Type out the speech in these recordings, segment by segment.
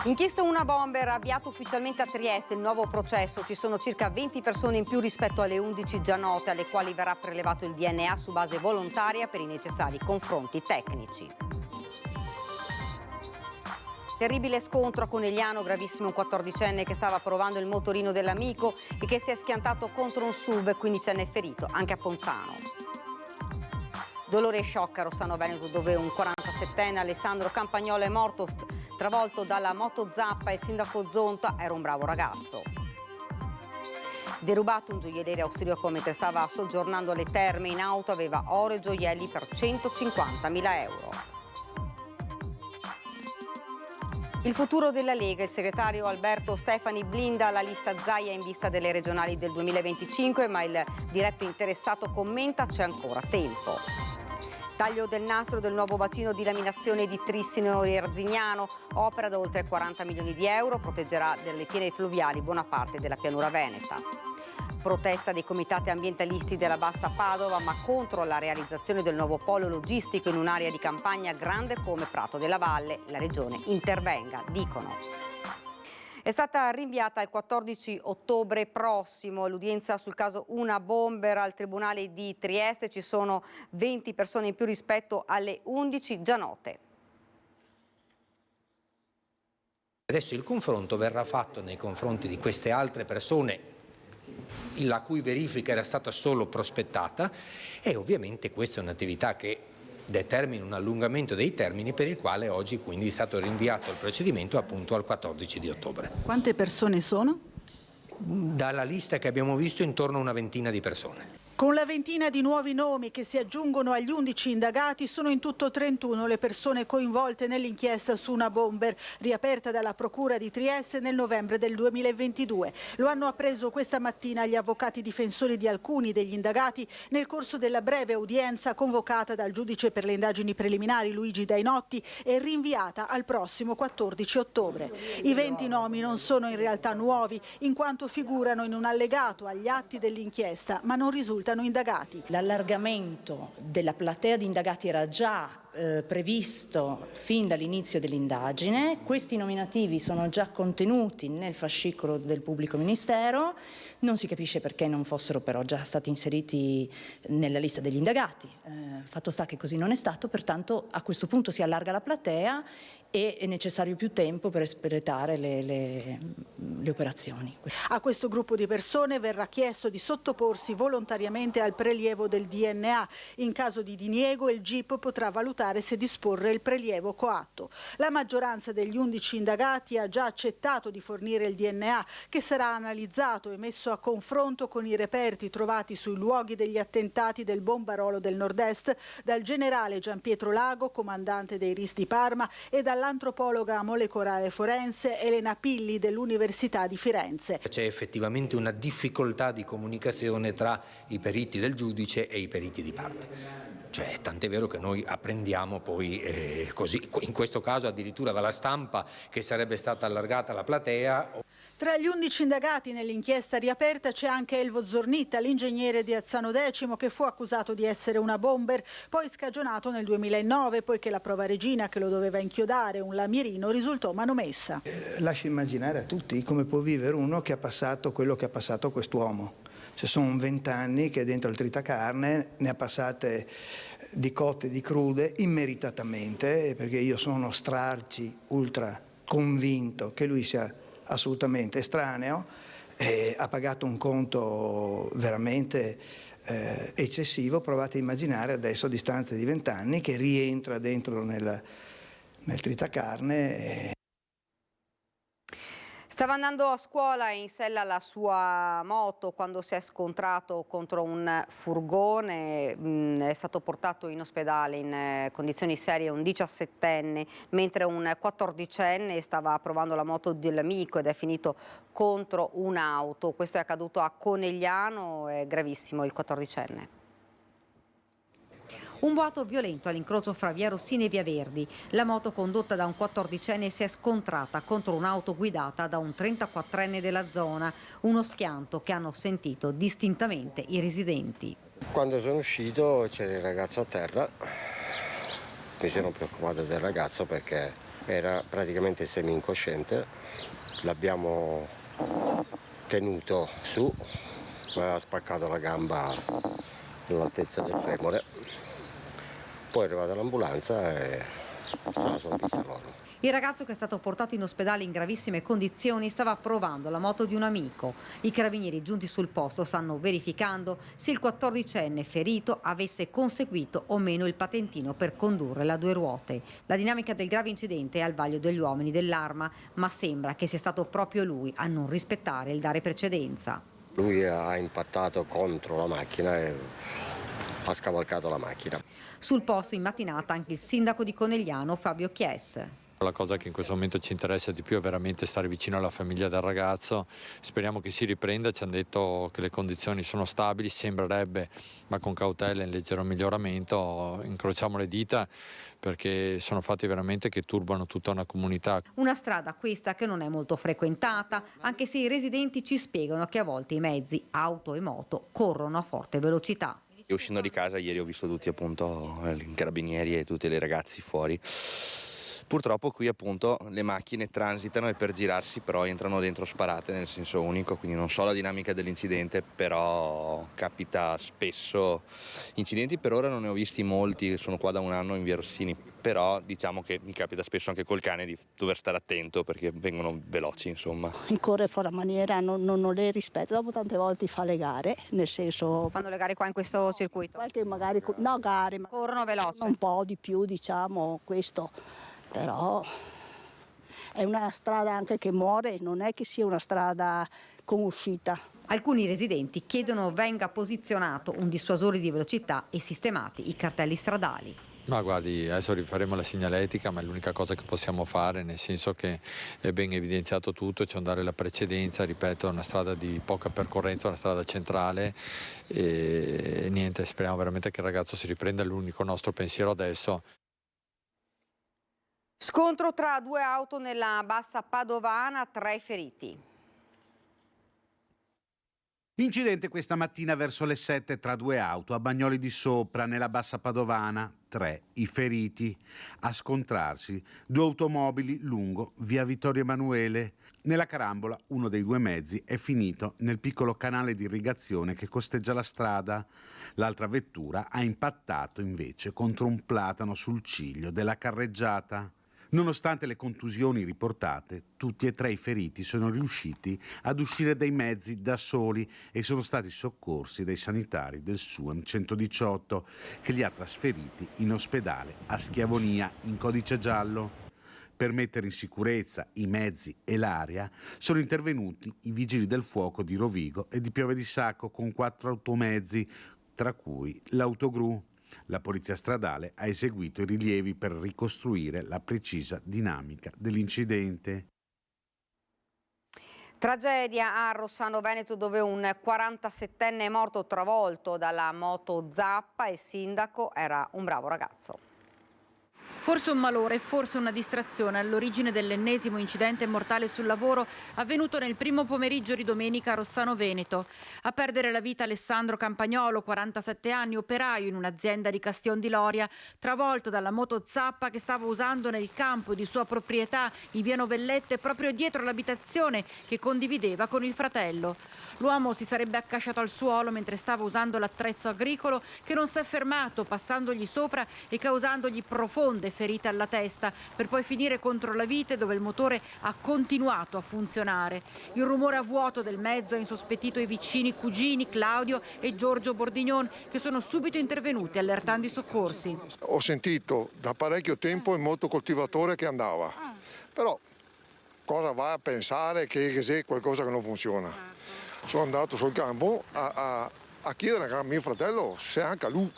Inchiesta una bomber, avviato ufficialmente a Trieste il nuovo processo. Ci sono circa 20 persone in più rispetto alle 11 già note, alle quali verrà prelevato il DNA su base volontaria per i necessari confronti tecnici. Terribile scontro a Conegliano, gravissimo un 14enne che stava provando il motorino dell'amico e che si è schiantato contro un SUV, 15enne ferito, anche a Ponzano. Dolore e shock a Rossano Veneto, dove un 47enne, Alessandro Campagnolo, è morto travolto dalla moto zappa. Il sindaco Zonta: era un bravo ragazzo. Derubato un gioielliere austriaco mentre stava soggiornando alle terme. In auto aveva oro e gioielli per 150.000 euro. Il futuro della Lega, il segretario Alberto Stefani blinda la lista Zaia in vista delle regionali del 2025, ma il diretto interessato commenta: c'è ancora tempo. Taglio del nastro del nuovo bacino di laminazione di Trissino e Arzignano, opera da oltre 40 milioni di euro, proteggerà dalle piene fluviali buona parte della pianura veneta. Protesta dei comitati ambientalisti della Bassa Padova, ma contro la realizzazione del nuovo polo logistico in un'area di campagna grande come Prato della Valle. La regione intervenga, dicono. È stata rinviata al 14 ottobre prossimo l'udienza sul caso Una Bomber al Tribunale di Trieste. Ci sono 20 persone in più rispetto alle 11 già note. Adesso il confronto verrà fatto nei confronti di queste altre persone la cui verifica era stata solo prospettata, e ovviamente questa è un'attività che determina un allungamento dei termini, per il quale oggi quindi è stato rinviato il procedimento appunto al 14 di ottobre. Quante persone sono? Dalla lista che abbiamo visto intorno a una ventina di persone. Con la ventina di nuovi nomi che si aggiungono agli 11 indagati, sono in tutto 31 le persone coinvolte nell'inchiesta su Una Bomber, riaperta dalla Procura di Trieste nel novembre del 2022. Lo hanno appreso questa mattina gli avvocati difensori di alcuni degli indagati nel corso della breve udienza convocata dal giudice per le indagini preliminari Luigi Dainotti e rinviata al prossimo 14 ottobre. I 20 nomi non sono in realtà nuovi, in quanto figurano in un allegato agli atti dell'inchiesta, ma non risultano indagati. L'allargamento della platea di indagati era già previsto fin dall'inizio dell'indagine. Questi nominativi sono già contenuti nel fascicolo del pubblico ministero, non si capisce perché non fossero però già stati inseriti nella lista degli indagati. Fatto sta che così non è stato, pertanto a questo punto si allarga la platea e è necessario più tempo per espletare le operazioni. A questo gruppo di persone verrà chiesto di sottoporsi volontariamente al prelievo del DNA. In caso di diniego il GIP potrà valutare se disporre il prelievo coatto. La maggioranza degli 11 indagati ha già accettato di fornire il DNA, che sarà analizzato e messo a confronto con i reperti trovati sui luoghi degli attentati del Bombarolo del Nord-Est dal generale Gianpietro Lago, comandante dei RIS di Parma, e dall'antropologa molecolare forense Elena Pilli dell'Università di Firenze. C'è effettivamente una difficoltà di comunicazione tra i periti del giudice e i periti di parte. Cioè, tant'è vero che noi apprendiamo poi così, in questo caso addirittura dalla stampa, che sarebbe stata allargata la platea. Tra gli 11 indagati nell'inchiesta riaperta c'è anche Elvo Zornitta, l'ingegnere di Azzano X, che fu accusato di essere una bomber, poi scagionato nel 2009, poiché la prova regina che lo doveva inchiodare, un lamierino, risultò manomessa. Lascia immaginare a tutti come può vivere uno che ha passato quello che ha passato questuomo. Cioè, sono 20 anni che dentro il tritacarne ne ha passate di cotte e di crude immeritatamente, perché io sono strarci ultra convinto che lui sia assolutamente estraneo, ha pagato un conto veramente eccessivo. Provate a immaginare adesso, a distanza di 20 anni, che rientra dentro nel tritacarne. Stava andando a scuola in sella alla sua moto quando si è scontrato contro un furgone. È stato portato in ospedale in condizioni serie un 17enne, mentre un 14enne stava provando la moto dell'amico ed è finito contro un'auto. Questo è accaduto a Conegliano, è gravissimo il 14enne. Un boato violento all'incrocio fra via Rossini e via Verdi. La moto condotta da un 14enne si è scontrata contro un'auto guidata da un 34enne della zona. Uno schianto che hanno sentito distintamente i residenti. Quando sono uscito c'era il ragazzo a terra. Mi sono preoccupato del ragazzo perché era praticamente semi-incosciente, l'abbiamo tenuto su, aveva spaccato la gamba all'altezza del femore, poi è arrivata l'ambulanza e se la sono vista loro. Il ragazzo, che è stato portato in ospedale in gravissime condizioni, stava provando la moto di un amico. I carabinieri giunti sul posto stanno verificando se il 14enne ferito avesse conseguito o meno il patentino per condurre la due ruote. La dinamica del grave incidente è al vaglio degli uomini dell'Arma, ma sembra che sia stato proprio lui a non rispettare il dare precedenza. Lui ha impattato contro la macchina e ha scavalcato la macchina. Sul posto in mattinata anche il sindaco di Conegliano, Fabio Chies. La cosa che in questo momento ci interessa di più è veramente stare vicino alla famiglia del ragazzo. Speriamo che si riprenda, ci hanno detto che le condizioni sono stabili, sembrerebbe, ma con cautela, in leggero miglioramento. Incrociamo le dita perché sono fatti veramente che turbano tutta una comunità. Una strada questa che non è molto frequentata, anche se i residenti ci spiegano che a volte i mezzi, auto e moto, corrono a forte velocità. E uscendo di casa ieri ho visto tutti appunto i carabinieri e tutti i ragazzi fuori. Purtroppo qui appunto le macchine transitano e per girarsi però entrano dentro sparate nel senso unico, quindi non so la dinamica dell'incidente, però capita spesso incidenti. Per ora non ne ho visti molti, sono qua da un anno in via Rossini, però diciamo che mi capita spesso anche col cane di dover stare attento perché vengono veloci, insomma. Corre fuori maniera, non le rispetta, dopo tante volte fa le gare, nel senso... Fanno le gare qua in questo circuito? Qualche magari, no gare, ma corrono veloci. Un po' di più, diciamo, questo, però è una strada anche che muore, non è che sia una strada con uscita. Alcuni residenti chiedono venga posizionato un dissuasore di velocità e sistemati i cartelli stradali. Ma guardi, adesso rifaremo la segnaletica, ma è l'unica cosa che possiamo fare, nel senso che è ben evidenziato tutto, c'è un dare la precedenza, ripeto, è una strada di poca percorrenza, una strada centrale e niente, speriamo veramente che il ragazzo si riprenda, è l'unico nostro pensiero adesso. Scontro tra due auto nella Bassa Padovana, 3 feriti. Incidente questa mattina verso le 7 tra due auto a Bagnoli di Sopra, nella Bassa Padovana. 3 i feriti. A scontrarsi 2 automobili lungo via Vittorio Emanuele. Nella carambola uno dei 2 mezzi è finito nel piccolo canale di irrigazione che costeggia la strada. L'altra vettura ha impattato invece contro un platano sul ciglio della carreggiata. Nonostante le contusioni riportate, tutti e 3 i feriti sono riusciti ad uscire dai mezzi da soli e sono stati soccorsi dai sanitari del SUAM 118 che li ha trasferiti in ospedale a Schiavonia in codice giallo. Per mettere in sicurezza i mezzi e l'area sono intervenuti i vigili del fuoco di Rovigo e di Pieve di Sacco con 4 automezzi, tra cui l'autogru. La polizia stradale ha eseguito i rilievi per ricostruire la precisa dinamica dell'incidente. Tragedia a Rossano Veneto, dove un 47enne è morto travolto dalla moto Zappa. Il sindaco era un bravo ragazzo. Forse un malore, forse una distrazione all'origine dell'ennesimo incidente mortale sul lavoro avvenuto nel primo pomeriggio di domenica a Rossano Veneto. A perdere la vita Alessandro Campagnolo, 47 anni, operaio in un'azienda di Castion di Loria, travolto dalla moto Zappa che stava usando nel campo di sua proprietà in via Novellette, proprio dietro l'abitazione che condivideva con il fratello. L'uomo si sarebbe accasciato al suolo mentre stava usando l'attrezzo agricolo, che non si è fermato, passandogli sopra e causandogli profonde ferite alla testa, per poi finire contro la vite, dove il motore ha continuato a funzionare. Il rumore a vuoto del mezzo ha insospettito i vicini cugini Claudio e Giorgio Bordignon, che sono subito intervenuti allertando i soccorsi. Ho sentito da parecchio tempo il motocoltivatore che andava, però cosa va a pensare che c'è qualcosa che non funziona? Sono andato sul campo a chiedere a mio fratello se anche a lui.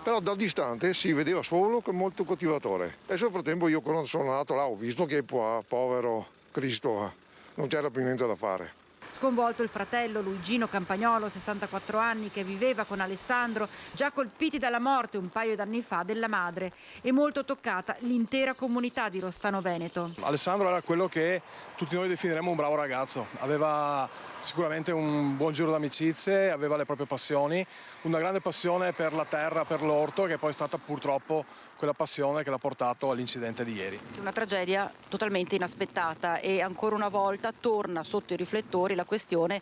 Però da distante si vedeva solo che molto coltivatore. E nel frattempo io quando sono andato là ho visto che povero Cristo non c'era più niente da fare. Sconvolto il fratello Luigino Campagnolo, 64 anni, che viveva con Alessandro, già colpiti dalla morte un paio d'anni fa della madre, e molto toccata l'intera comunità di Rossano Veneto. Alessandro era quello che tutti noi definiremmo un bravo ragazzo, aveva sicuramente un buon giro d'amicizie, aveva le proprie passioni, una grande passione per la terra, per l'orto, che poi è stata purtroppo quella passione che l'ha portato all'incidente di ieri. Una tragedia totalmente inaspettata e ancora una volta torna sotto i riflettori la questione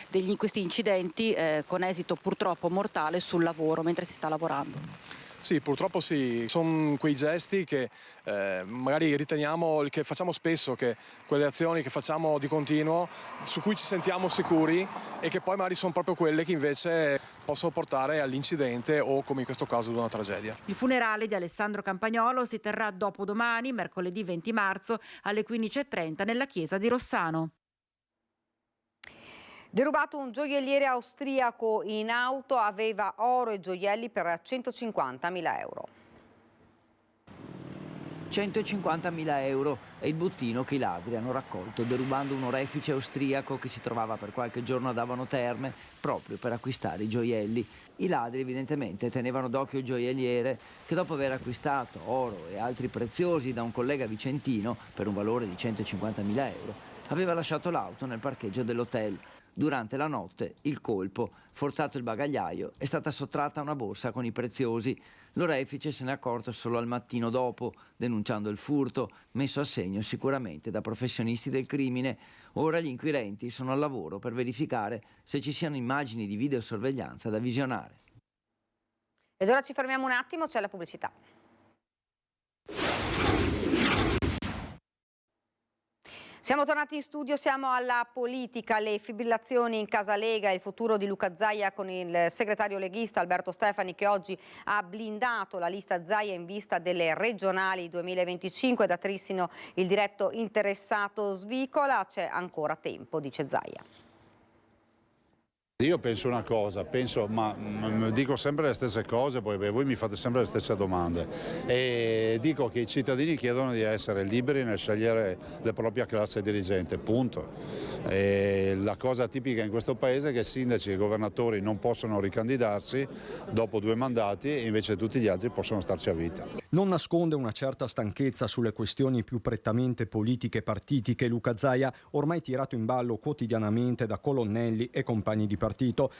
di questi incidenti con esito purtroppo mortale sul lavoro, mentre si sta lavorando. Sì, purtroppo sì, sono quei gesti che magari riteniamo, che facciamo spesso, che quelle azioni che facciamo di continuo, su cui ci sentiamo sicuri e che poi magari sono proprio quelle che invece possono portare all'incidente o, come in questo caso, ad una tragedia. Il funerale di Alessandro Campagnolo si terrà dopodomani, mercoledì 20 marzo, alle 15:30 nella chiesa di Rossano. Derubato un gioielliere austriaco in auto, aveva oro e gioielli per 150.000 euro. 150.000 euro è il bottino che i ladri hanno raccolto derubando un orefice austriaco che si trovava per qualche giorno ad Abano Terme proprio per acquistare i gioielli. I ladri evidentemente tenevano d'occhio il gioielliere che, dopo aver acquistato oro e altri preziosi da un collega vicentino per un valore di 150.000 euro, aveva lasciato l'auto nel parcheggio dell'hotel. Durante la notte il colpo, forzato il bagagliaio, è stata sottratta una borsa con i preziosi. L'orefice se n'è accorto solo al mattino dopo, denunciando il furto, messo a segno sicuramente da professionisti del crimine. Ora gli inquirenti sono al lavoro per verificare se ci siano immagini di videosorveglianza da visionare. Ed ora ci fermiamo un attimo, c'è la pubblicità. Siamo tornati in studio, siamo alla politica, le fibrillazioni in casa Lega, il futuro di Luca Zaia con il segretario leghista Alberto Stefani che oggi ha blindato la lista Zaia in vista delle regionali 2025. Da Trissino il diretto interessato svicola, c'è ancora tempo, dice Zaia. Io penso una cosa, dico sempre le stesse cose, poi voi mi fate sempre le stesse domande e dico che i cittadini chiedono di essere liberi nel scegliere la propria classe dirigente, punto. E la cosa tipica in questo paese è che sindaci e governatori non possono ricandidarsi dopo 2 mandati e invece tutti gli altri possono starci a vita. Non nasconde una certa stanchezza sulle questioni più prettamente politiche e partitiche. Luca Zaia, ormai tirato in ballo quotidianamente da colonnelli e compagni di partito.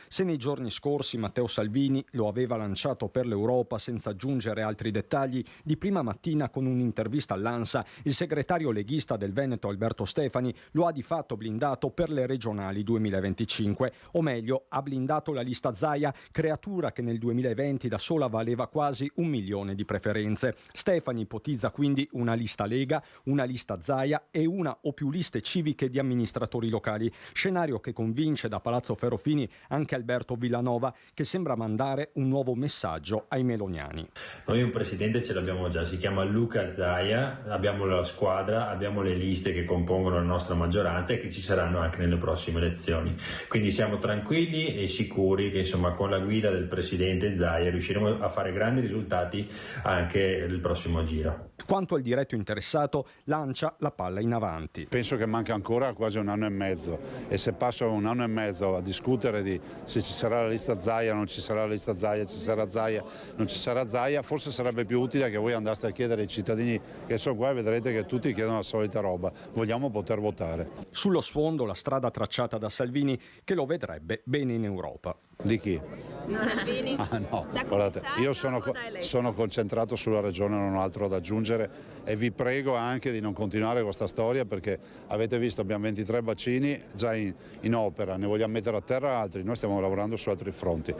Se nei giorni scorsi Matteo Salvini lo aveva lanciato per l'Europa senza aggiungere altri dettagli, di prima mattina con un'intervista all'ANSA il segretario leghista del Veneto Alberto Stefani lo ha di fatto blindato per le regionali 2025, o meglio ha blindato la lista Zaia, creatura che nel 2020 da sola valeva quasi 1 milione di preferenze. Stefani ipotizza quindi una lista Lega, una lista Zaia e una o più liste civiche di amministratori locali, scenario che convince da Palazzo Ferrofini anche Alberto Villanova, che sembra mandare un nuovo messaggio ai meloniani. Noi un presidente ce l'abbiamo già, si chiama Luca Zaia, abbiamo la squadra, abbiamo le liste che compongono la nostra maggioranza e che ci saranno anche nelle prossime elezioni. Quindi siamo tranquilli e sicuri che insomma con la guida del presidente Zaia riusciremo a fare grandi risultati anche il prossimo giro. Quanto al diretto interessato, lancia la palla in avanti. Penso che manca ancora quasi 1 anno e mezzo e se passo 1 anno e mezzo a discutere di se ci sarà la lista Zaia, non ci sarà la lista Zaia, ci sarà Zaia, non ci sarà Zaia, forse sarebbe più utile che voi andaste a chiedere ai cittadini che sono qua e vedrete che tutti chiedono la solita roba, vogliamo poter votare. Sullo sfondo la strada tracciata da Salvini che lo vedrebbe bene in Europa. Di chi? Di Salvini? No, guardate, io sono concentrato sulla regione, non ho altro da aggiungere e vi prego anche di non continuare questa storia perché avete visto abbiamo 23 bacini già in opera, ne vogliamo mettere a terra altri, noi stiamo lavorando su altri fronti.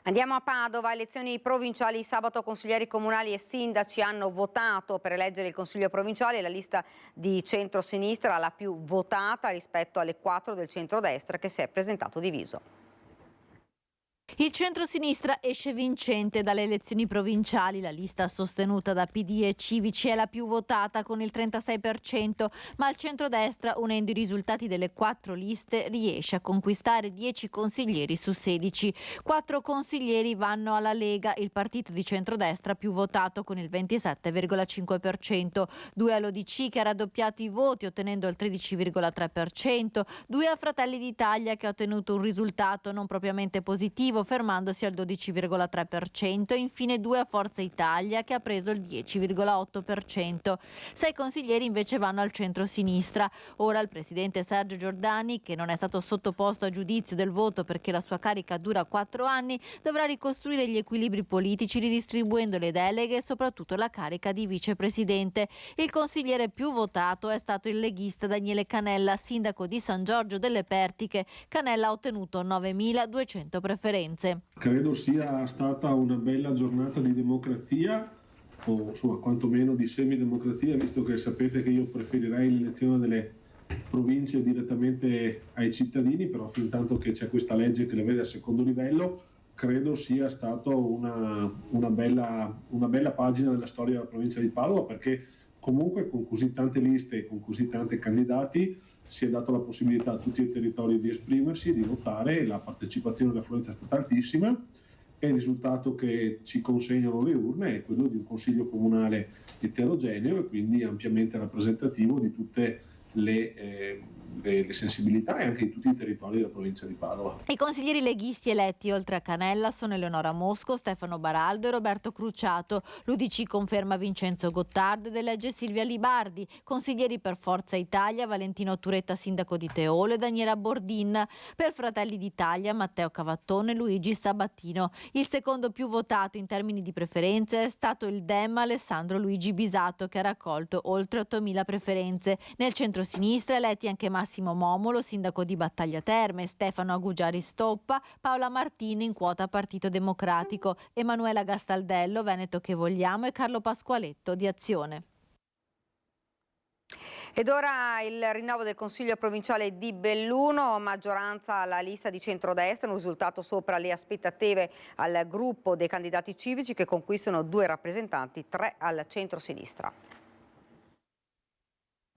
Andiamo a Padova, elezioni provinciali. Sabato consiglieri comunali e sindaci hanno votato per eleggere il consiglio provinciale, la lista di centro-sinistra la più votata rispetto alle 4 del centrodestra che si è presentato diviso. Il centro-sinistra esce vincente dalle elezioni provinciali. La lista sostenuta da PD e Civici è la più votata con il 36%, ma il centrodestra, unendo i risultati delle 4 liste, riesce a conquistare 10 consiglieri su 16. 4 consiglieri vanno alla Lega, il partito di centrodestra più votato con il 27,5%, 2 all'ODC che ha raddoppiato i voti ottenendo il 13,3%, 2 a Fratelli d'Italia che ha ottenuto un risultato non propriamente positivo positivo fermandosi al 12,3% e infine 2 a Forza Italia che ha preso il 10,8%. 6 consiglieri invece vanno al centro-sinistra. Ora il presidente Sergio Giordani, che non è stato sottoposto a giudizio del voto perché la sua carica dura 4 anni, dovrà ricostruire gli equilibri politici ridistribuendo le deleghe e soprattutto la carica di vicepresidente. Il consigliere più votato è stato il leghista Daniele Canella, sindaco di San Giorgio delle Pertiche. Canella ha ottenuto 9.200 preferenze. Credo sia stata una bella giornata di democrazia, o insomma quantomeno di semidemocrazia, visto che sapete che io preferirei l'elezione delle province direttamente ai cittadini, però fin tanto che c'è questa legge che le vede a secondo livello, credo sia stata una bella pagina della storia della provincia di Padova, perché comunque con così tante liste e con così tanti candidati si è dato la possibilità a tutti i territori di esprimersi, di votare, la partecipazione e l'affluenza è stata altissima e il risultato che ci consegnano le urne è quello di un consiglio comunale eterogeneo e quindi ampiamente rappresentativo di tutte le sensibilità e anche di tutti i territori della provincia di Padova. I consiglieri leghisti eletti oltre a Canella sono Eleonora Mosco, Stefano Baraldo e Roberto Cruciato. L'UDC conferma Vincenzo Gottardo ed elegge Silvia Libardi. Consiglieri per Forza Italia Valentino Turetta, sindaco di Teolo, e Daniela Bordin. Per Fratelli d'Italia Matteo Cavattone e Luigi Sabattino. Il secondo più votato in termini di preferenze è stato il Dem Alessandro Luigi Bisato, che ha raccolto oltre 8.000 preferenze. Nel centro-sinistra eletti anche Massimo Momolo, sindaco di Battaglia Terme, Stefano Agugiari Stoppa, Paola Martini in quota Partito Democratico, Emanuela Gastaldello, Veneto che vogliamo, e Carlo Pasqualetto di Azione. Ed ora il rinnovo del Consiglio provinciale di Belluno, maggioranza alla lista di centrodestra, un risultato sopra le aspettative al gruppo dei candidati civici che conquistano 2 rappresentanti, 3 al centro-sinistra.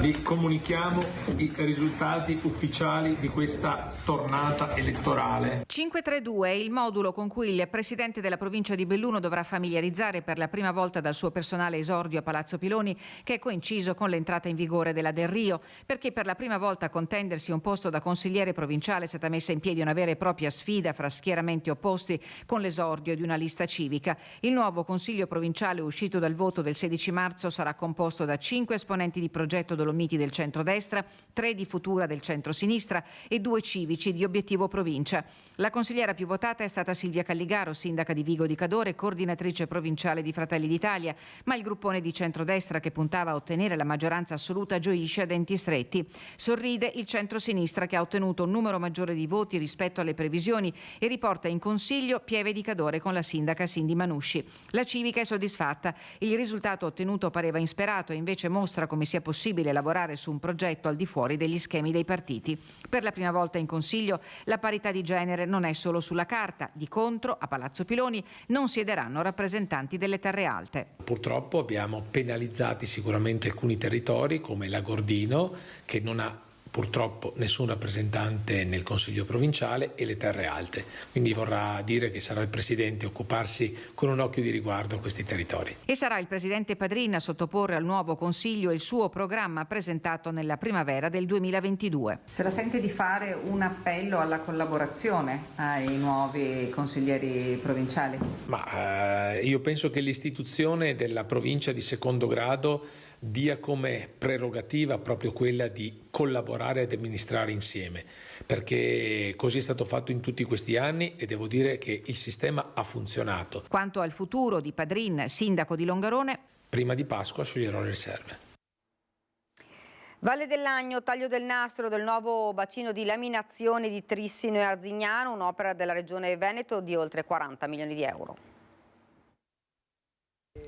Vi comunichiamo i risultati ufficiali di questa tornata elettorale. 532 è il modulo con cui il presidente della provincia di Belluno dovrà familiarizzare per la prima volta dal suo personale esordio a Palazzo Piloni, che è coinciso con l'entrata in vigore della Del Rio, perché per la prima volta a contendersi un posto da consigliere provinciale è stata messa in piedi una vera e propria sfida fra schieramenti opposti con l'esordio di una lista civica. Il nuovo consiglio provinciale uscito dal voto del 16 marzo sarà composto da 5 esponenti di progetto Dolomiti del centrodestra, 3 di Futura del centrosinistra e 2 civici di Obiettivo Provincia. La consigliera più votata è stata Silvia Calligaro, sindaca di Vigo di Cadore, coordinatrice provinciale di Fratelli d'Italia, ma il gruppone di centrodestra che puntava a ottenere la maggioranza assoluta gioisce a denti stretti. Sorride il centrosinistra che ha ottenuto un numero maggiore di voti rispetto alle previsioni e riporta in consiglio Pieve di Cadore con la sindaca Cindy Manusci. La civica è soddisfatta. Il risultato ottenuto pareva insperato e invece mostra come sia possibile lavorare su un progetto al di fuori degli schemi dei partiti. Per la prima volta in Consiglio la parità di genere non è solo sulla carta. Di contro, a Palazzo Piloni non siederanno rappresentanti delle terre alte. Purtroppo abbiamo penalizzati sicuramente alcuni territori come l'Agordino, che non ha purtroppo nessun rappresentante nel Consiglio provinciale, e le terre alte. Quindi vorrà dire che sarà il Presidente a occuparsi con un occhio di riguardo a questi territori. E sarà il Presidente Padrin a sottoporre al nuovo Consiglio il suo programma presentato nella primavera del 2022. Se la sente di fare un appello alla collaborazione ai nuovi consiglieri provinciali? Ma io penso che l'istituzione della provincia di secondo grado dia come prerogativa proprio quella di collaborare ed amministrare insieme, perché così è stato fatto in tutti questi anni e devo dire che il sistema ha funzionato. Quanto al futuro di Padrin, sindaco di Longarone, prima di Pasqua scioglierò le riserve. Valle dell'Agno, taglio del nastro del nuovo bacino di laminazione di Trissino e Arzignano, un'opera della Regione Veneto di oltre 40 milioni di euro.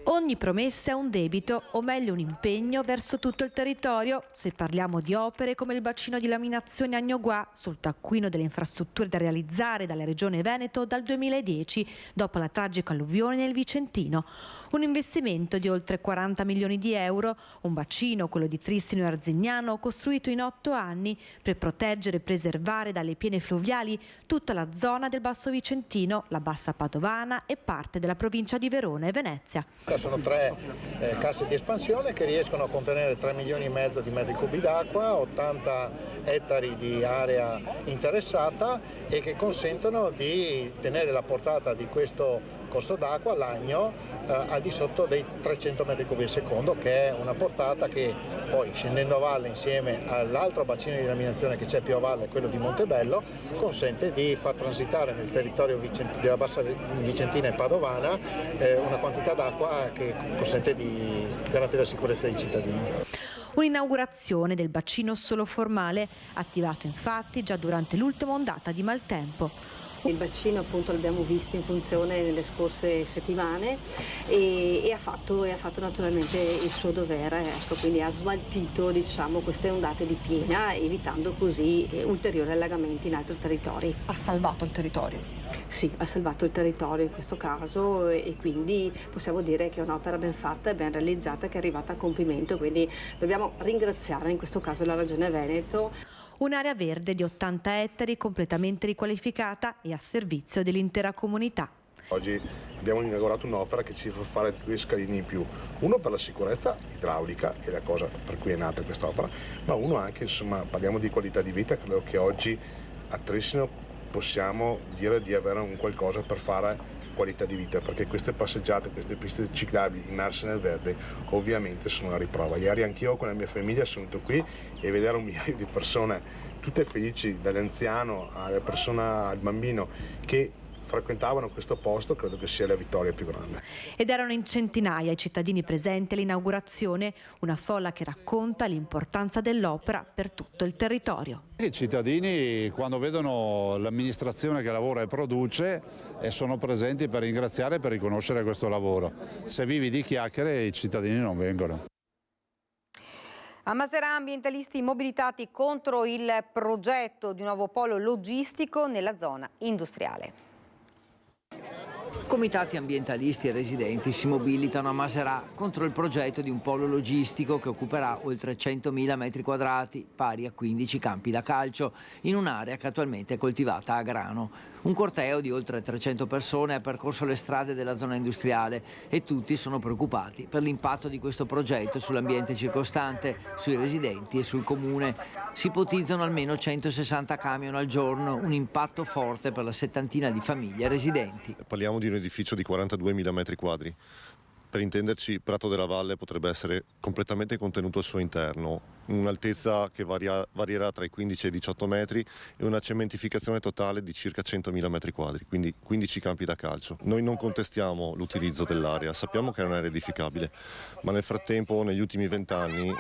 Ogni promessa è un debito, o meglio un impegno verso tutto il territorio, se parliamo di opere come il bacino di laminazione Agnoguà, sul taccuino delle infrastrutture da realizzare dalla Regione Veneto dal 2010, dopo la tragica alluvione nel Vicentino. Un investimento di oltre 40 milioni di euro, un bacino, quello di Trissino e Arzignano, costruito in 8 anni per proteggere e preservare dalle piene fluviali tutta la zona del Basso Vicentino, la Bassa Padovana e parte della provincia di Verona e Venezia. circa, sono 3 casse di espansione che riescono a contenere 3,5 milioni di metri cubi d'acqua, 80 ettari di area interessata e che consentono di tenere la portata di questo corso d'acqua l'Agno al di sotto dei 300 metri cubi al secondo, che è una portata che poi, scendendo a valle insieme all'altro bacino di laminazione che c'è più a valle, quello di Montebello, consente di far transitare nel territorio della bassa vicentina e padovana una quantità d'acqua che consente di garantire la sicurezza dei cittadini. Un'inaugurazione del bacino solo formale, attivato infatti già durante l'ultima ondata di maltempo. Il bacino appunto l'abbiamo visto in funzione nelle scorse settimane e ha fatto naturalmente il suo dovere, ecco, quindi ha smaltito, diciamo, queste ondate di piena, evitando così ulteriori allagamenti in altri territori. Ha salvato il territorio? Sì, ha salvato il territorio in questo caso e quindi possiamo dire che è un'opera ben fatta e ben realizzata che è arrivata a compimento, quindi dobbiamo ringraziare in questo caso la Regione Veneto. Un'area verde di 80 ettari completamente riqualificata e a servizio dell'intera comunità. Oggi abbiamo inaugurato un'opera che ci fa fare 2 scalini in più, uno per la sicurezza idraulica, che è la cosa per cui è nata quest'opera, ma uno anche, insomma, parliamo di qualità di vita, credo che oggi a Trissino possiamo dire di avere un qualcosa per fare qualità di vita, perché queste passeggiate, queste piste ciclabili immerse nel verde ovviamente sono una riprova. Ieri anch'io con la mia famiglia sono venuto qui e vedere 1 migliaio di persone tutte felici, dall'anziano alla persona, al bambino, che frequentavano questo posto, credo che sia la vittoria più grande. Ed erano in centinaia i cittadini presenti all'inaugurazione, una folla che racconta l'importanza dell'opera per tutto il territorio. I cittadini, quando vedono l'amministrazione che lavora e produce, sono presenti per ringraziare e per riconoscere questo lavoro. Se vivi di chiacchiere, i cittadini non vengono. A Maserà, ambientalisti mobilitati contro il progetto di un nuovo polo logistico nella zona industriale. Comitati ambientalisti e residenti si mobilitano a Maserà contro il progetto di un polo logistico che occuperà oltre 100.000 metri quadrati, pari a 15 campi da calcio, in un'area che attualmente è coltivata a grano. Un corteo di oltre 300 persone ha percorso le strade della zona industriale e tutti sono preoccupati per l'impatto di questo progetto sull'ambiente circostante, sui residenti e sul comune. Si ipotizzano almeno 160 camion al giorno, un impatto forte per la settantina di famiglie residenti. Parliamo di un edificio di 42.000 metri quadri. Per intenderci, Prato della Valle potrebbe essere completamente contenuto al suo interno, un'altezza che varierà tra i 15 e i 18 metri e una cementificazione totale di circa 100.000 metri quadri, quindi 15 campi da calcio. Noi non contestiamo l'utilizzo dell'area, sappiamo che è un'area edificabile, ma nel frattempo, negli ultimi 20 anni,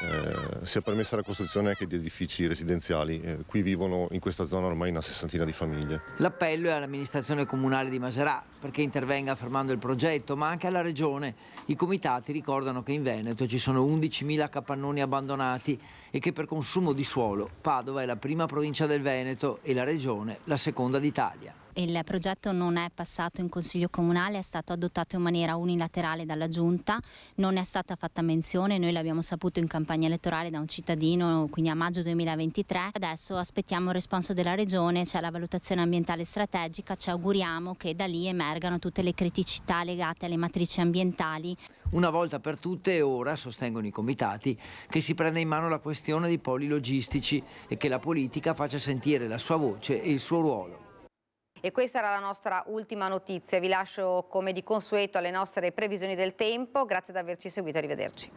si è permessa la costruzione anche di edifici residenziali. Qui vivono in questa zona ormai una sessantina di famiglie. L'appello è all'amministrazione comunale di Maserà perché intervenga fermando il progetto, ma anche alla regione. I comitati ricordano che in Veneto ci sono 11.000 capannoni abbandonati e che per consumo di suolo Padova è la prima provincia del Veneto e la regione la seconda d'Italia. Il progetto non è passato in Consiglio Comunale, è stato adottato in maniera unilaterale dalla Giunta, non è stata fatta menzione, noi l'abbiamo saputo in campagna elettorale da un cittadino, quindi a maggio 2023. Adesso aspettiamo il responso della Regione, c'è la valutazione ambientale strategica, ci auguriamo che da lì emergano tutte le criticità legate alle matrici ambientali. Una volta per tutte, ora, sostengono i comitati, che si prenda in mano la questione dei poli logistici e che la politica faccia sentire la sua voce e il suo ruolo. E questa era la nostra ultima notizia. Vi lascio come di consueto alle nostre previsioni del tempo. Grazie di averci seguito, arrivederci.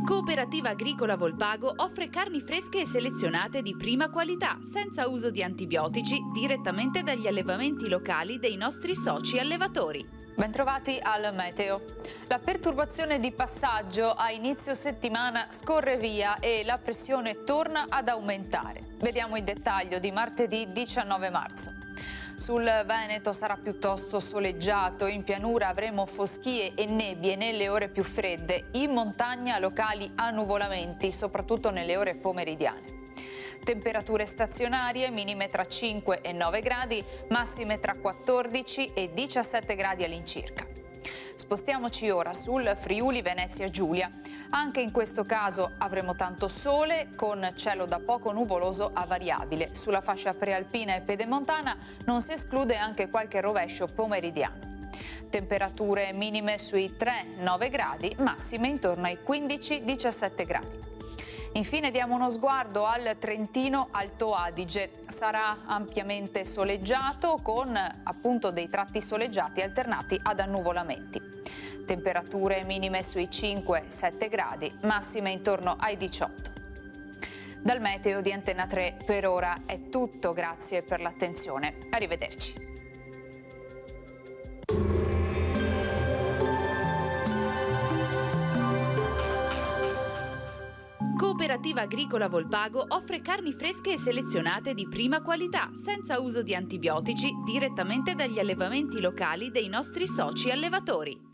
Cooperativa Agricola Volpago offre carni fresche e selezionate di prima qualità, senza uso di antibiotici, direttamente dagli allevamenti locali dei nostri soci allevatori. Bentrovati al meteo. La perturbazione di passaggio a inizio settimana scorre via e la pressione torna ad aumentare. Vediamo il dettaglio di martedì 19 marzo. Sul Veneto sarà piuttosto soleggiato, in pianura avremo foschie e nebbie nelle ore più fredde, in montagna locali annuvolamenti, soprattutto nelle ore pomeridiane. Temperature stazionarie, minime tra 5 e 9 gradi, massime tra 14 e 17 gradi all'incirca. Spostiamoci ora sul Friuli Venezia Giulia. Anche in questo caso avremo tanto sole con cielo da poco nuvoloso a variabile. Sulla fascia prealpina e pedemontana non si esclude anche qualche rovescio pomeridiano. Temperature minime sui 3-9 gradi, massime intorno ai 15-17 gradi. Infine diamo uno sguardo al Trentino Alto Adige. Sarà ampiamente soleggiato con appunto dei tratti soleggiati alternati ad annuvolamenti. Temperature minime sui 5-7 gradi, massime intorno ai 18. Dal meteo di Antenna 3 per ora è tutto, grazie per l'attenzione. Arrivederci. Cooperativa Agricola Volpago offre carni fresche e selezionate di prima qualità, senza uso di antibiotici, direttamente dagli allevamenti locali dei nostri soci allevatori.